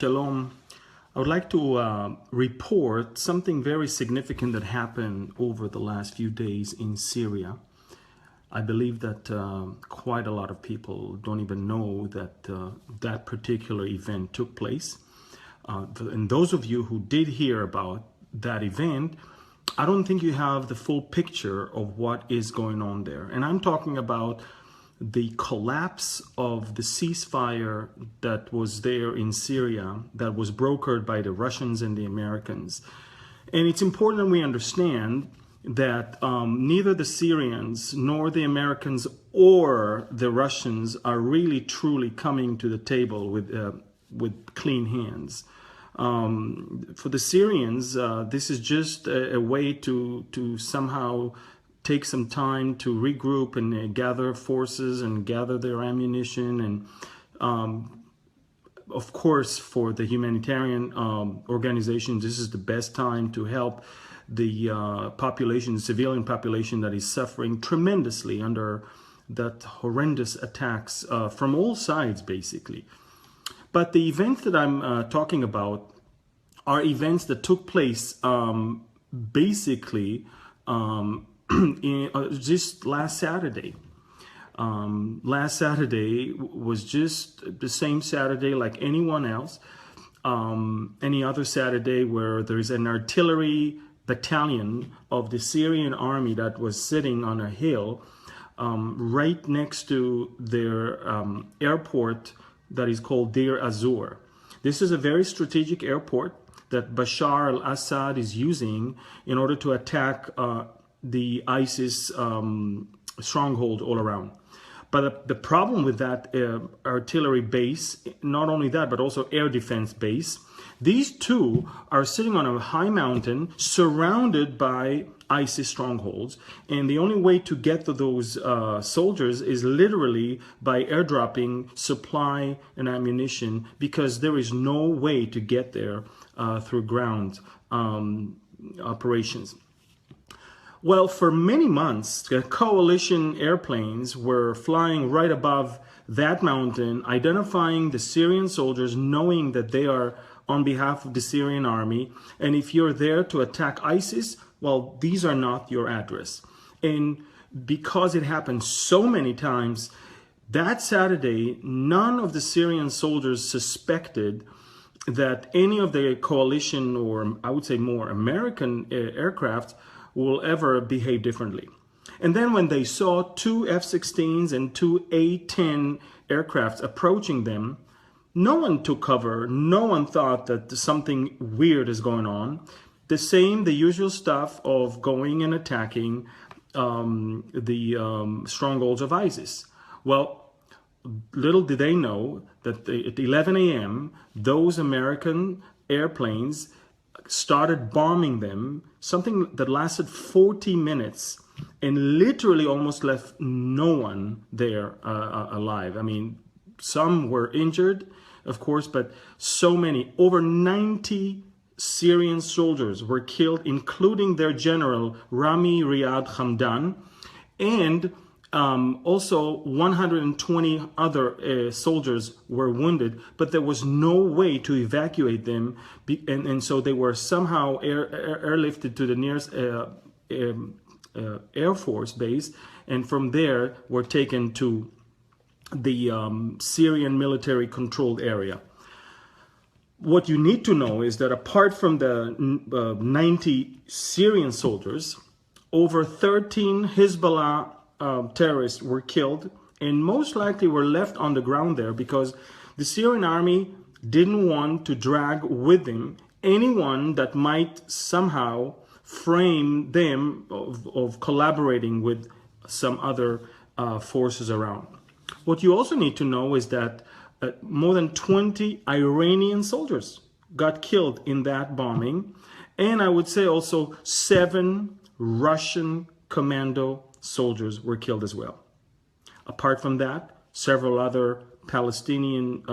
Shalom. I would like to report something very significant that happened over the last few days in Syria. I believe that quite a lot of people don't even know that that particular event took place. And those of you who did hear about that event, I don't think you have the full picture of what is going on there. And I'm talking about the collapse of the ceasefire that was there in Syria, that was brokered by the Russians and the Americans. And it's important that we understand that neither the Syrians nor the Americans or the Russians are really truly coming to the table with clean hands. For the Syrians, this is just a way to somehow take some time to regroup and gather forces and gather their ammunition. And of course, for the humanitarian organizations, this is the best time to help the population, the civilian population that is suffering tremendously under that horrendous attacks from all sides, basically. But the events that I'm talking about are events that took place basically just last Saturday. Last Saturday was just the same Saturday like anyone else. Any other Saturday where there's an artillery battalion of the Syrian army that was sitting on a hill right next to their airport that is called Deir Azur. This is a very strategic airport that Bashar al-Assad is using in order to attack the ISIS stronghold all around. But the problem with that artillery base, not only that, but also air defense base, these two are sitting on a high mountain surrounded by ISIS strongholds. And the only way to get to those soldiers is literally by airdropping supply and ammunition, because there is no way to get there through ground operations. Well, for many months, the coalition airplanes were flying right above that mountain, identifying the Syrian soldiers, knowing that they are on behalf of the Syrian army. And if you're there to attack ISIS, well, these are not your address. And because it happened so many times, that Saturday, none of the Syrian soldiers suspected that any of the coalition, or I would say more American aircraft, will ever behave differently. And then when they saw two F-16s and two A-10 aircrafts approaching them, no one took cover. No one thought that something weird is going on. The usual stuff of going and attacking the strongholds of ISIS. Well, little did they know that at 11 a.m., those American airplanes started bombing them, something that lasted 40 minutes and literally almost left no one there alive. I mean, some were injured, of course, but so many, over 90 Syrian soldiers were killed, including their general, Rami Riyad Hamdan, and also 120 other soldiers were wounded, but there was no way to evacuate them, and so they were somehow airlifted to the nearest Air Force base, and from there were taken to the Syrian military controlled area. What you need to know is that apart from the 90 Syrian soldiers, over 13 Hezbollah terrorists were killed, and most likely were left on the ground there because the Syrian army didn't want to drag with them anyone that might somehow frame them of collaborating with some other forces around. What you also need to know is that more than 20 Iranian soldiers got killed in that bombing, and I would say also 7 Russian commando soldiers were killed as well. Apart from that, several other Palestinian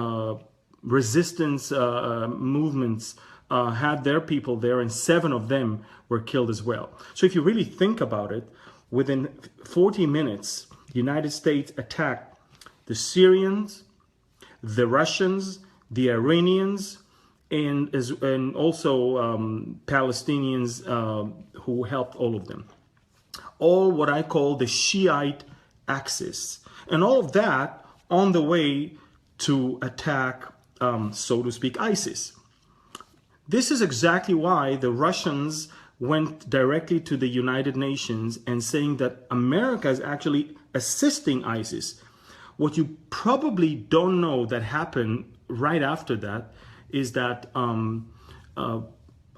resistance movements had their people there, and 7 of them were killed as well. So if you really think about it, within 40 minutes, the United States attacked the Syrians, the Russians, the Iranians, and also Palestinians who helped all of them. All what I call the Shiite axis. And all of that on the way to attack, so to speak, ISIS. This is exactly why the Russians went directly to the United Nations and saying that America is actually assisting ISIS. What you probably don't know that happened right after that is that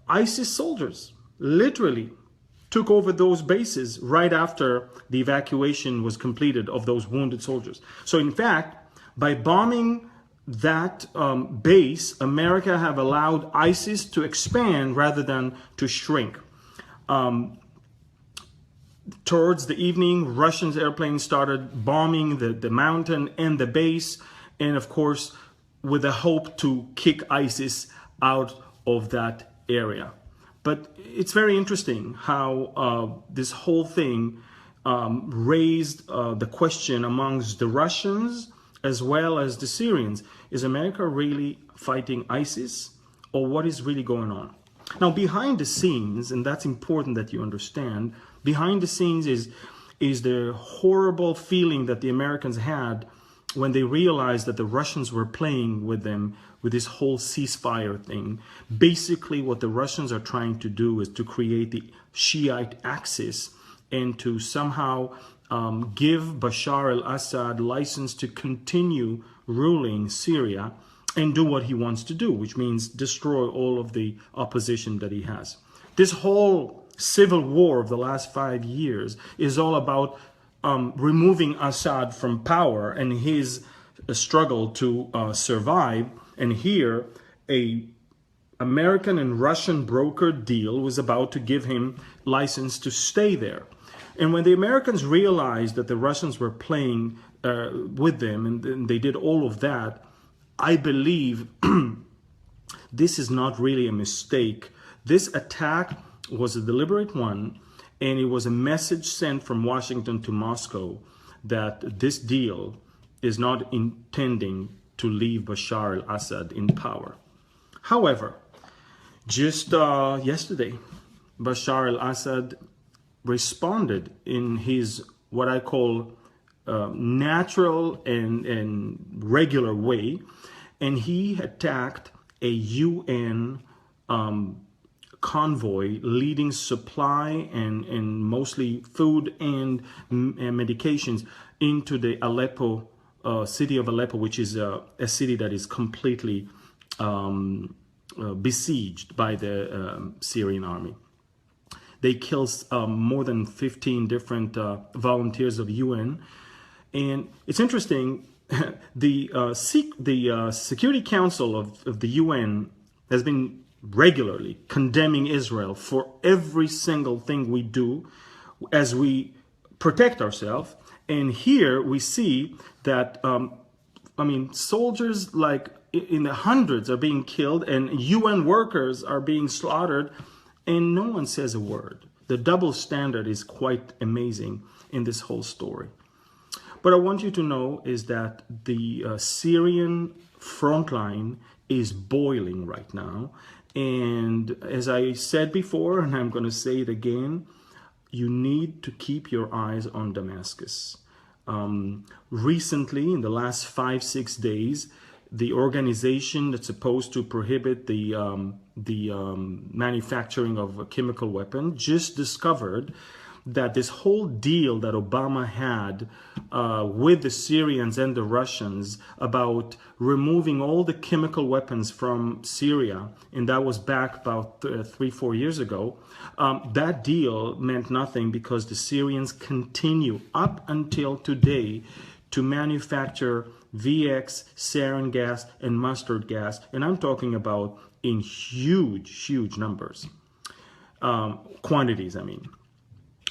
ISIS soldiers literally took over those bases right after the evacuation was completed of those wounded soldiers. So in fact, by bombing that base, America have allowed ISIS to expand rather than to shrink. Towards the evening, Russian airplanes started bombing the mountain and the base, and of course, with the hope to kick ISIS out of that area. But it's very interesting how this whole thing raised the question amongst the Russians as well as the Syrians. Is America really fighting ISIS, or what is really going on? Now, behind the scenes, and that's important that you understand, behind the scenes is the horrible feeling that the Americans had when they realized that the Russians were playing with them with this whole ceasefire thing. Basically, what the Russians are trying to do is to create the Shiite axis and to somehow give Bashar al-Assad license to continue ruling Syria and do what he wants to do, which means destroy all of the opposition that he has. This whole civil war of the last 5 years is all about removing Assad from power and his struggle to survive. And here, a American and Russian brokered deal was about to give him license to stay there. And when the Americans realized that the Russians were playing with them and they did all of that, I believe this is not really a mistake. This attack was a deliberate one, and it was a message sent from Washington to Moscow that this deal is not intending to leave Bashar al-Assad in power. However, just yesterday, Bashar al-Assad responded in his what I call natural and regular way, and he attacked a UN convoy leading supply and mostly food and medications into the Aleppo city of Aleppo, which is a city that is completely besieged by the Syrian army. They killed more than 15 different volunteers of UN. And it's interesting, the Security Council of the UN has been regularly condemning Israel for every single thing we do as we protect ourselves. And here we see that, soldiers like in the hundreds are being killed and UN workers are being slaughtered, and no one says a word. The double standard is quite amazing in this whole story. But I want you to know is that the Syrian front line is boiling right now. And as I said before, and I'm going to say it again, you need to keep your eyes on Damascus. Recently, in the last 5-6 days, the organization that's supposed to prohibit the manufacturing of a chemical weapon just discovered that this whole deal that Obama had with the Syrians and the Russians about removing all the chemical weapons from Syria, and that was back about 3-4 years ago, that deal meant nothing because the Syrians continue up until today to manufacture VX, sarin gas, and mustard gas, and I'm talking about in huge numbers, quantities, I mean.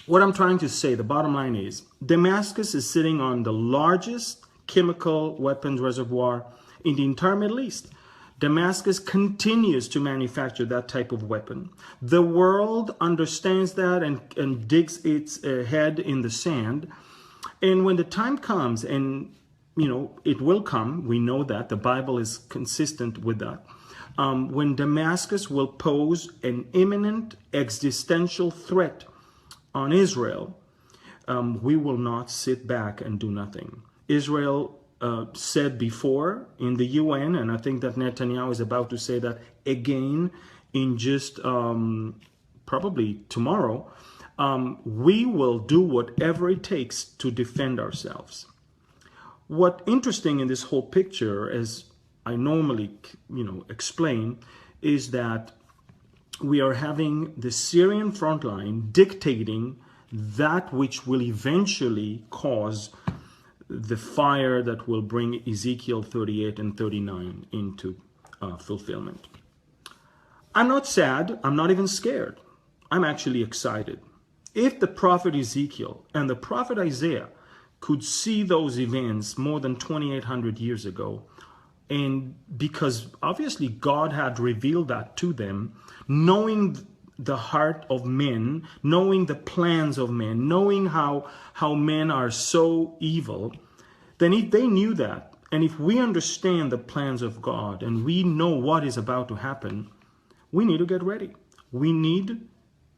What I'm trying to say, the bottom line is, Damascus is sitting on the largest chemical weapons reservoir in the entire Middle East. Damascus continues to manufacture that type of weapon. The world understands that and digs its head in the sand. And when the time comes and it will come. We know that. The Bible is consistent with that. When Damascus will pose an imminent existential threat on Israel, we will not sit back and do nothing. Israel said before in the UN, and I think that Netanyahu is about to say that again in just probably tomorrow, we will do whatever it takes to defend ourselves. What's interesting in this whole picture, as I normally, explain, is that we are having the Syrian front line dictating that which will eventually cause the fire that will bring Ezekiel 38 and 39 into fulfillment. I'm not sad. I'm not even scared. I'm actually excited. If the prophet Ezekiel and the prophet Isaiah could see those events more than 2,800 years ago, and because obviously God had revealed that to them, knowing the heart of men, knowing the plans of men, knowing how men are so evil, then if they knew that, and if we understand the plans of God and we know what is about to happen, we need to get ready. We need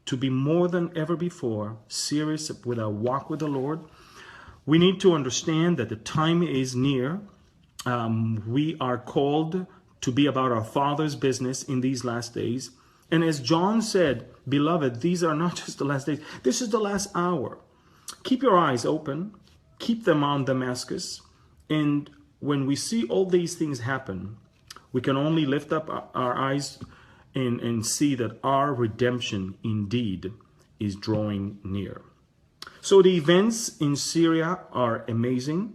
to be more than ever before serious with our walk with the Lord. We need to understand that the time is near. We are called to be about our Father's business in these last days. And as John said, beloved, these are not just the last days. This is the last hour. Keep your eyes open. Keep them on Damascus. And when we see all these things happen, we can only lift up our eyes and see that our redemption indeed is drawing near. So the events in Syria are amazing.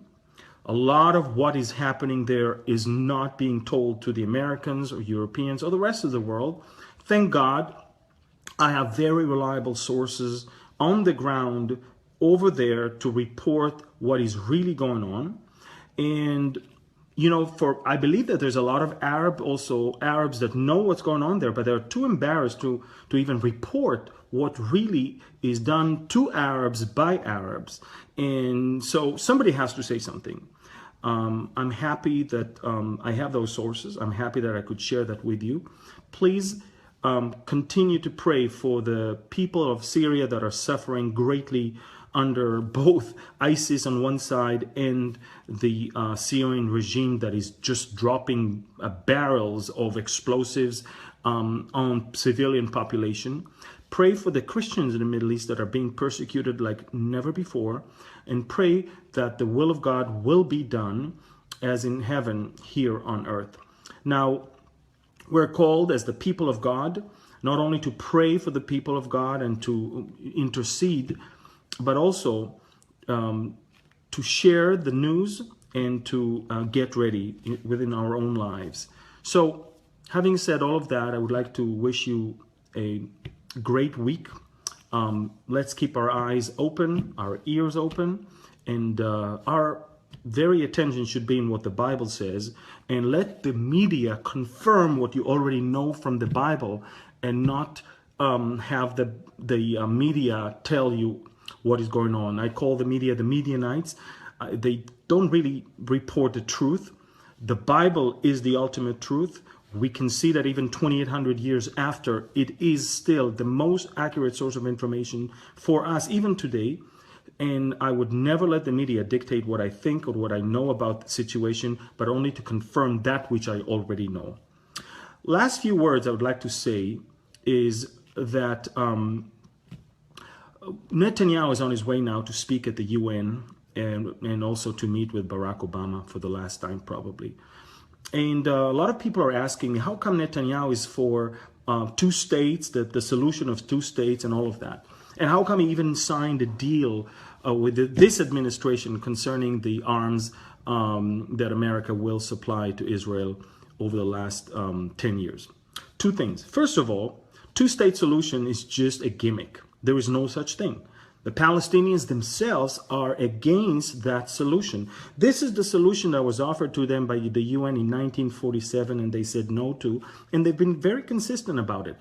A lot of what is happening there is not being told to the Americans or Europeans or the rest of the world. Thank God I have very reliable sources on the ground over there to report what is really going on. And I believe that there's a lot of Arabs that know what's going on there, but they're too embarrassed to even report what really is done to Arabs by Arabs. And so somebody has to say something. I'm happy that I have those sources. I'm happy that I could share that with you. Please continue to pray for the people of Syria that are suffering greatly under both ISIS on one side and the Syrian regime that is just dropping barrels of explosives on civilian population. Pray for the Christians in the Middle East that are being persecuted like never before, and pray that the will of God will be done as in heaven here on earth. Now, we're called as the people of God not only to pray for the people of God and to intercede, but also to share the news and to get ready within our own lives. So, having said all of that, I would like to wish you a great week. Let's keep our eyes open, our ears open, and our very attention should be in what the Bible says, and let the media confirm what you already know from the Bible, and not have the media tell you what is going on. I call the media the Medianites. They don't really report the truth. The Bible is the ultimate truth. We can see that even 2,800 years after, it is still the most accurate source of information for us, even today. And I would never let the media dictate what I think or what I know about the situation, but only to confirm that which I already know. Last few words I would like to say is that Netanyahu is on his way now to speak at the UN and also to meet with Barack Obama for the last time probably. And a lot of people are asking me, how come Netanyahu is for two states, the solution of two states and all of that? And how come he even signed a deal with this administration concerning the arms that America will supply to Israel over the last 10 years? Two things. First of all, two-state solution is just a gimmick. There is no such thing. The Palestinians themselves are against that solution. This is the solution that was offered to them by the UN in 1947, and they said no to, and they've been very consistent about it.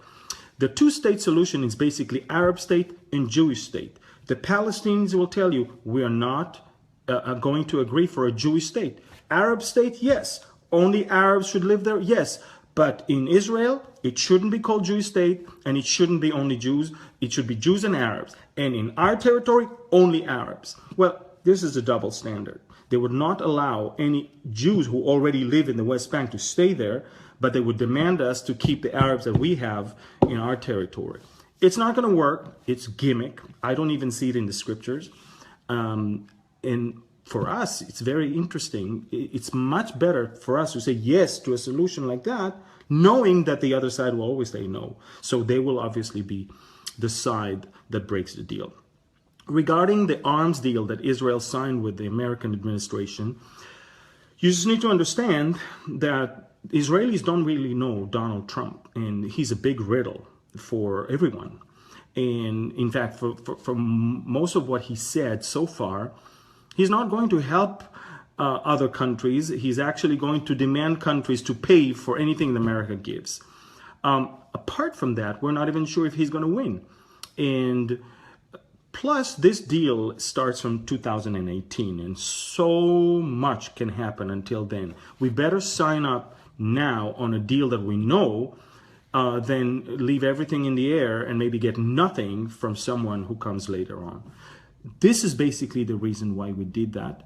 The two-state solution is basically Arab state and Jewish state. The Palestinians will tell you, we are not going to agree for a Jewish state. Arab state, yes. Only Arabs should live there, yes. But in Israel, it shouldn't be called Jewish state, and it shouldn't be only Jews. It should be Jews and Arabs. And in our territory, only Arabs. Well, this is a double standard. They would not allow any Jews who already live in the West Bank to stay there, but they would demand us to keep the Arabs that we have in our territory. It's not going to work. It's gimmick. I don't even see it in the scriptures. And for us, it's very interesting. It's much better for us to say yes to a solution like that, knowing that the other side will always say no. So they will obviously be the side that breaks the deal. Regarding the arms deal that Israel signed with the American administration, you just need to understand that Israelis don't really know Donald Trump, and he's a big riddle for everyone. And in fact, for most of what he said so far, he's not going to help other countries. He's actually going to demand countries to pay for anything that America gives. Apart from that, we're not even sure if he's going to win. And plus, this deal starts from 2018, and so much can happen until then. We better sign up now on a deal that we know, than leave everything in the air and maybe get nothing from someone who comes later on. This is basically the reason why we did that.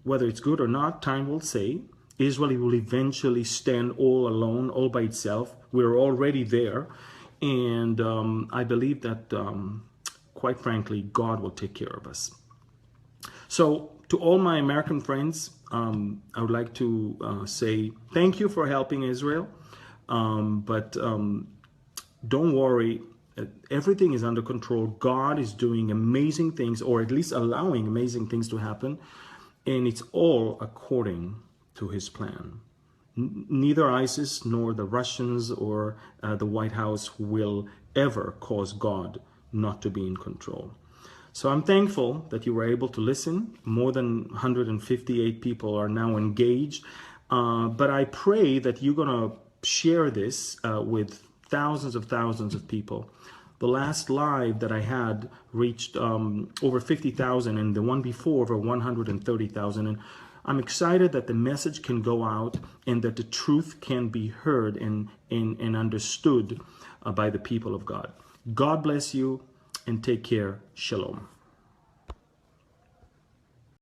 Whether it's good or not, time will say. Israel will eventually stand all alone, all by itself. We're already there. And I believe that, quite frankly, God will take care of us. So to all my American friends, I would like to say thank you for helping Israel. But don't worry, everything is under control. God is doing amazing things, or at least allowing amazing things to happen, and it's all according to his plan. Neither ISIS nor the Russians or the White House will ever cause God not to be in control. So I'm thankful that you were able to listen. More than 158 people are now engaged, but I pray that you're going to share this with thousands of people. The last live that I had reached over 50,000, and the one before over 130,000. And I'm excited that the message can go out and that the truth can be heard and understood by the people of God. God bless you and take care. Shalom.